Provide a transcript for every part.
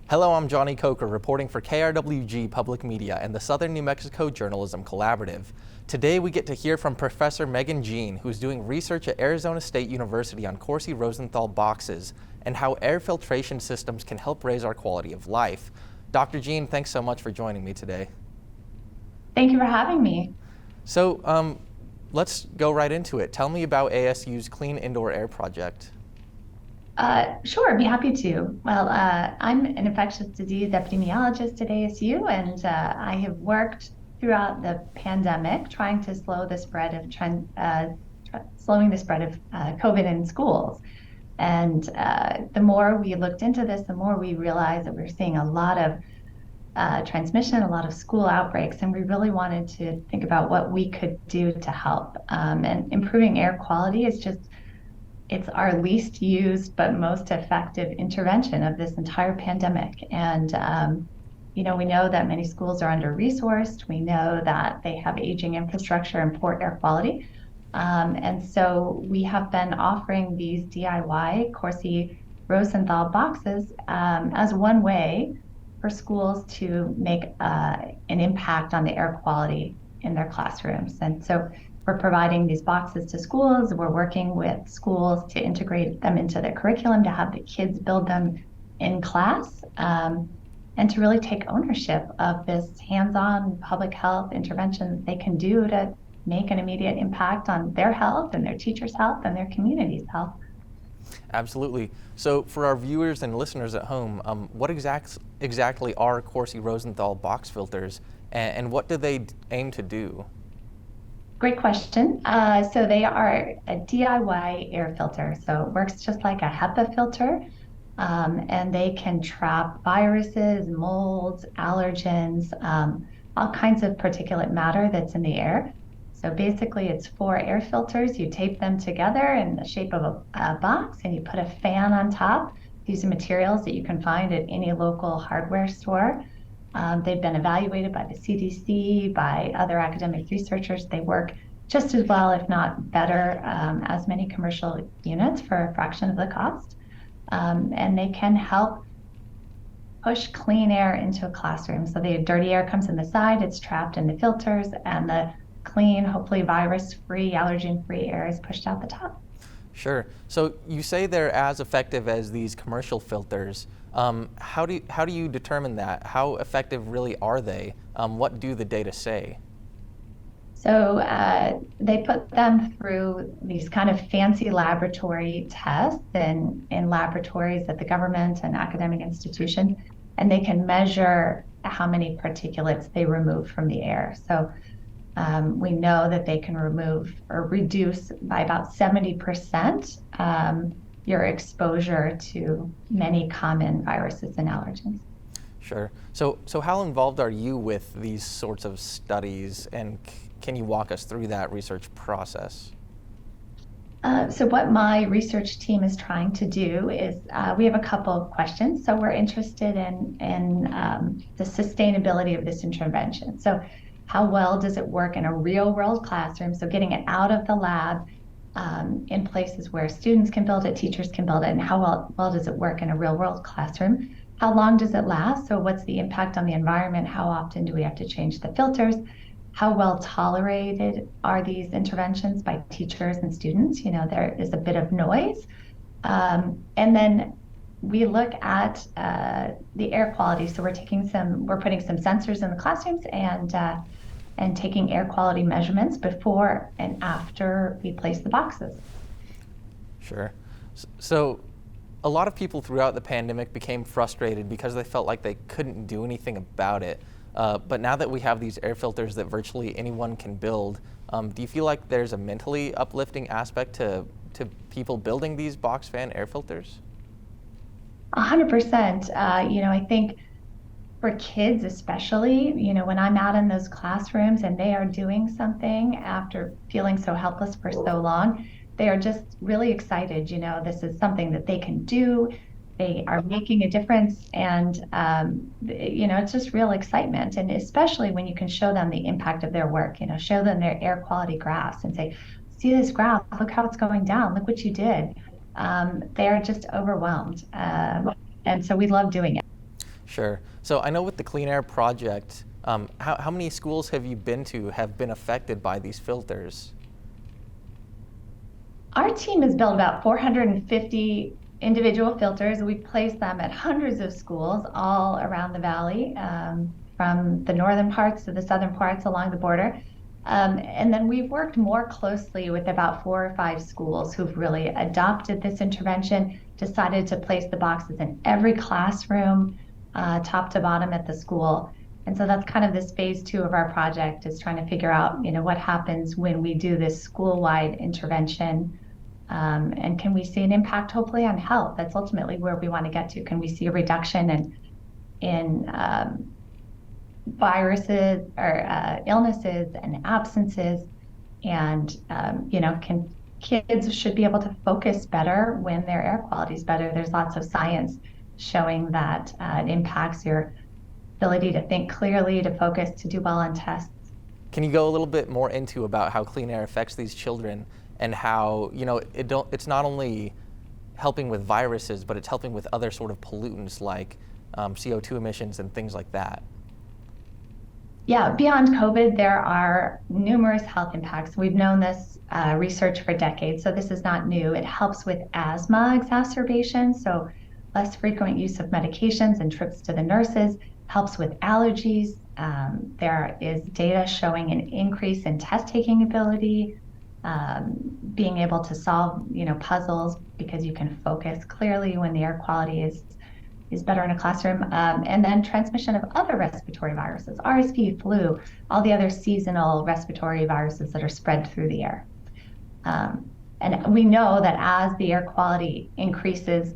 Hello, I'm Johnny Coker, reporting for KRWG Public Media and the Southern New Mexico Journalism Collaborative. Today we get to hear from Professor Jehn, who's doing research at Arizona State University on Corsi-Rosenthal boxes and how air filtration systems can help raise our quality of life. Dr. Jehn, thanks so much for joining me today. Thank you for having me. So let's go right into it. Tell me about ASU's Clean Indoor Air Project. Sure, I'd be happy to. Well, I'm an infectious disease epidemiologist at ASU, and I have worked throughout the pandemic trying to slow the spread of COVID in schools. And the more we looked into this, the more we realized that we were seeing a lot of transmission, a lot of school outbreaks, and we really wanted to think about what we could do to help. And improving air quality is it's our least used but most effective intervention of this entire pandemic. And we know that many schools are under-resourced. We know that they have aging infrastructure and poor air quality. And so we have been offering these DIY Corsi-Rosenthal boxes as one way for schools to make an impact on the air quality in their classrooms. And so we're providing these boxes to schools. We're working with schools to integrate them into their curriculum, to have the kids build them in class, and to really take ownership of this hands-on public health intervention that they can do to make an immediate impact on their health and their teachers' health and their community's health. Absolutely. So for our viewers and listeners at home, what exactly are Corsi-Rosenthal box filters, and what do they aim to do? Great question. So they are a DIY air filter. So it works just like a HEPA filter, and they can trap viruses, molds, allergens, all kinds of particulate matter that's in the air. So basically it's 4 air filters. You tape them together in the shape of a box, and you put a fan on top. These are materials that you can find at any local hardware store. They've been evaluated by the CDC, by other academic researchers. They work just as well, if not better, as many commercial units for a fraction of the cost. And they can help push clean air into a classroom. So the dirty air comes in the side, it's trapped in the filters, and the clean, hopefully virus-free, allergen-free air is pushed out the top. Sure. So you say they're as effective as these commercial filters. How do you determine that? How effective really are they? What do the data say? So they put them through these kind of fancy laboratory tests in laboratories at the government and academic institutions, and they can measure how many particulates they remove from the air. So we know that they can remove or reduce by about 70% your exposure to many common viruses and allergens. Sure. So how involved are you with these sorts of studies, and can you walk us through that research process? So what my research team is trying to do is we have a couple of questions. So we're interested in the sustainability of this intervention. So how well does it work in a real world classroom? So getting it out of the lab in places where students can build it, teachers can build it, and how well does it work in a real world classroom? How long does it last? So what's the impact on the environment? How often do we have to change the filters? How well tolerated are these interventions by teachers and students? There is a bit of noise. And then we look at the air quality. So we're putting some sensors in the classrooms and taking air quality measurements before and after we place the boxes. Sure. So a lot of people throughout the pandemic became frustrated because they felt like they couldn't do anything about it. But now that we have these air filters that virtually anyone can build, do you feel like there's a mentally uplifting aspect to people building these box fan air filters? 100%. I think for kids especially, when I'm out in those classrooms and they are doing something after feeling so helpless for so long, they are just really excited. This is something that they can do. They are making a difference, and it's just real excitement. And especially when you can show them the impact of their work, show them their air quality graphs and say, see this graph, look how it's going down, look what you did. They are just overwhelmed. And so we love doing it. Sure. So I know with the Clean Air Project, how many schools have you been to have been affected by these filters? Our team has built about 450 individual filters. We've placed them at hundreds of schools all around the valley, from the northern parts to the southern parts along the border. And then we've worked more closely with about 4 or 5 schools who've really adopted this intervention, decided to place the boxes in every classroom, top to bottom at the school. And so that's kind of this phase 2 of our project, is trying to figure out, what happens when we do this school-wide intervention, and can we see an impact, hopefully, on health? That's ultimately where we want to get to. Can we see a reduction in viruses or illnesses and absences? And can kids should be able to focus better when their air quality is better. There's lots of science showing that it impacts your ability to think clearly, to focus, to do well on tests. Can you go a little bit more into about how clean air affects these children and how, it's not only helping with viruses, but it's helping with other sort of pollutants like CO2 emissions and things like that? Yeah, beyond COVID, there are numerous health impacts. We've known this research for decades, so this is not new. It helps with asthma exacerbations, so less frequent use of medications and trips to the nurses, helps with allergies. There is data showing an increase in test-taking ability, being able to solve, puzzles because you can focus clearly when the air quality is better in a classroom. And then transmission of other respiratory viruses, RSV, flu, all the other seasonal respiratory viruses that are spread through the air. And we know that as the air quality increases,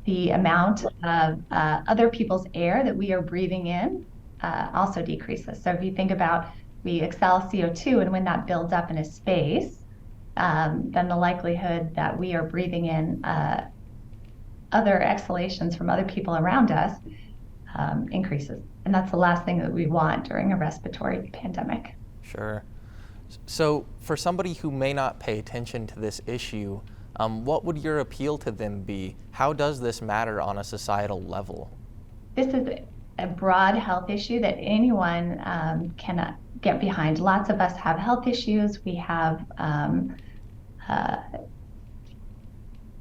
the amount of other people's air that we are breathing in also decreases. So if you think about, we exhale CO2, and when that builds up in a space, then the likelihood that we are breathing in other exhalations from other people around us increases. And that's the last thing that we want during a respiratory pandemic. Sure. So for somebody who may not pay attention to this issue, what would your appeal to them be? How does this matter on a societal level? This is a broad health issue that anyone can get behind. Lots of us have health issues. We have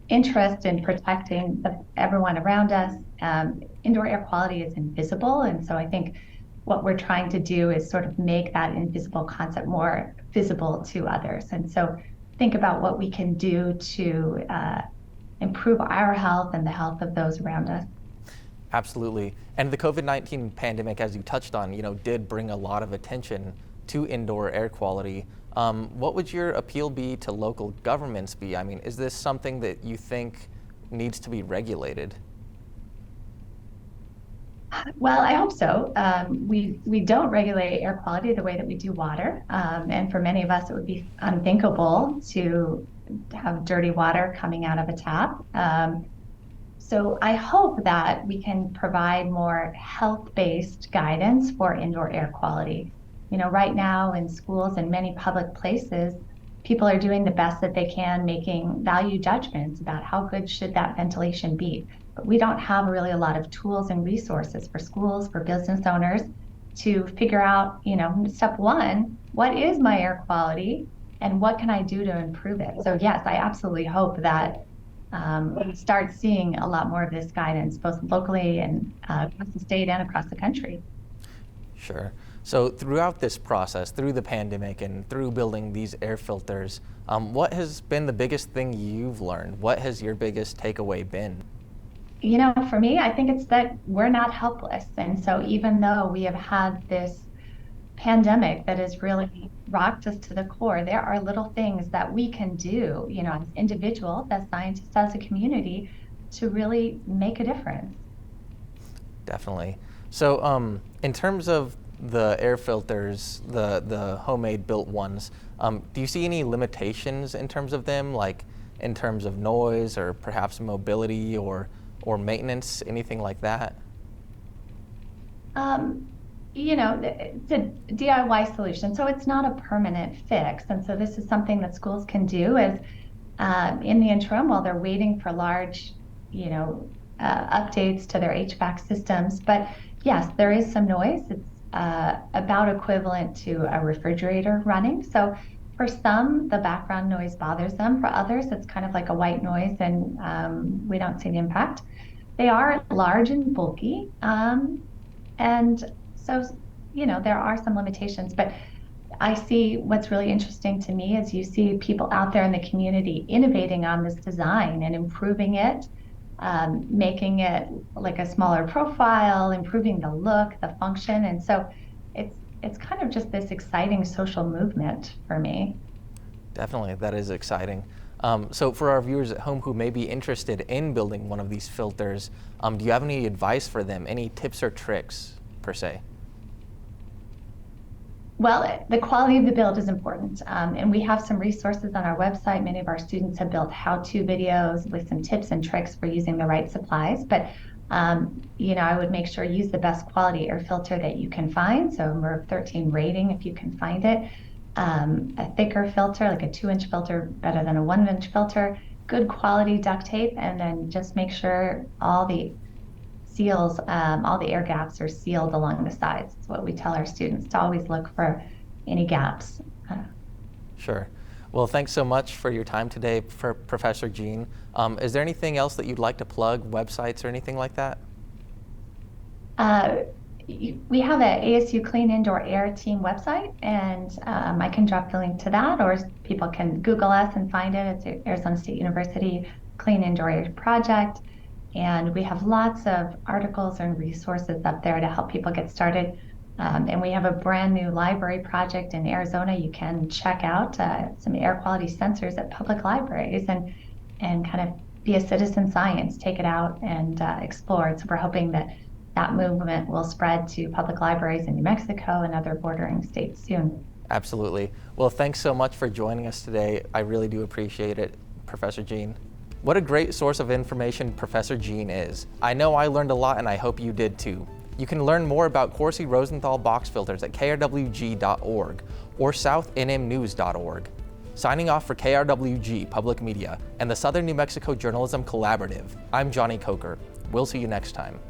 interest in protecting everyone around us. Indoor air quality is invisible, and so I think what we're trying to do is sort of make that invisible concept more visible to others. And so think about what we can do to improve our health and the health of those around us. Absolutely. And the COVID-19 pandemic, as you touched on, did bring a lot of attention to indoor air quality. What would your appeal be to local governments be? I mean, is this something that you think needs to be regulated? Well, I hope so. We don't regulate air quality the way that we do water. And for many of us, it would be unthinkable to have dirty water coming out of a tap. So I hope that we can provide more health-based guidance for indoor air quality. Right now in schools and many public places, people are doing the best that they can, making value judgments about how good should that ventilation be. But we don't have really a lot of tools and resources for schools, for business owners to figure out, step one, what is my air quality and what can I do to improve it? So yes, I absolutely hope that we start seeing a lot more of this guidance, both locally and across the state and across the country. Sure. So throughout this process, through the pandemic and through building these air filters, what has been the biggest thing you've learned? What has your biggest takeaway been? For me, I think it's that we're not helpless. And so even though we have had this pandemic that has really rocked us to the core, there are little things that we can do, as individuals, as scientists, as a community, to really make a difference. Definitely. So in terms of the air filters, the homemade built ones, do you see any limitations in terms of them, like in terms of noise or perhaps mobility or maintenance, anything like that? It's a DIY solution, so it's not a permanent fix. And so this is something that schools can do as in the interim while they're waiting for large, updates to their HVAC systems. But yes, there is some noise. It's about equivalent to a refrigerator running. So for some, the background noise bothers them. For others, it's kind of like a white noise, and we don't see the impact. They are large and bulky, and so there are some limitations. But I see what's really interesting to me is you see people out there in the community innovating on this design and improving it, making it like a smaller profile, improving the look, the function. And so it's kind of just this exciting social movement for me. Definitely, that is exciting. So for our viewers at home who may be interested in building one of these filters, do you have any advice for them? Any tips or tricks, per se? Well, the quality of the build is important. And we have some resources on our website. Many of our students have built how-to videos with some tips and tricks for using the right supplies. But, I would make sure use the best quality air filter that you can find. So MERV 13 rating, if you can find it. A thicker filter, like a 2-inch filter, better than a 1-inch filter. Good quality duct tape, and then just make sure all the seals, all the air gaps are sealed along the sides. It's what we tell our students, to always look for any gaps. Sure. Well, thanks so much for your time today, Professor Jehn. Is there anything else that you'd like to plug, websites or anything like that? We have an ASU Clean Indoor Air Team website, and I can drop the link to that, or people can Google us and find it. It's Arizona State University Clean Indoor Air Project. And we have lots of articles and resources up there to help people get started. And we have a brand new library project in Arizona. You can check out some air quality sensors at public libraries and kind of be a citizen science, take it out and explore. So we're hoping that movement will spread to public libraries in New Mexico and other bordering states soon. Absolutely. Well, thanks so much for joining us today. I really do appreciate it, Professor Jehn. What a great source of information Professor Jehn is. I know I learned a lot, and I hope you did too. You can learn more about Corsi-Rosenthal box filters at krwg.org or southnmnews.org. Signing off for KRWG Public Media and the Southern New Mexico Journalism Collaborative, I'm Johnny Coker. We'll see you next time.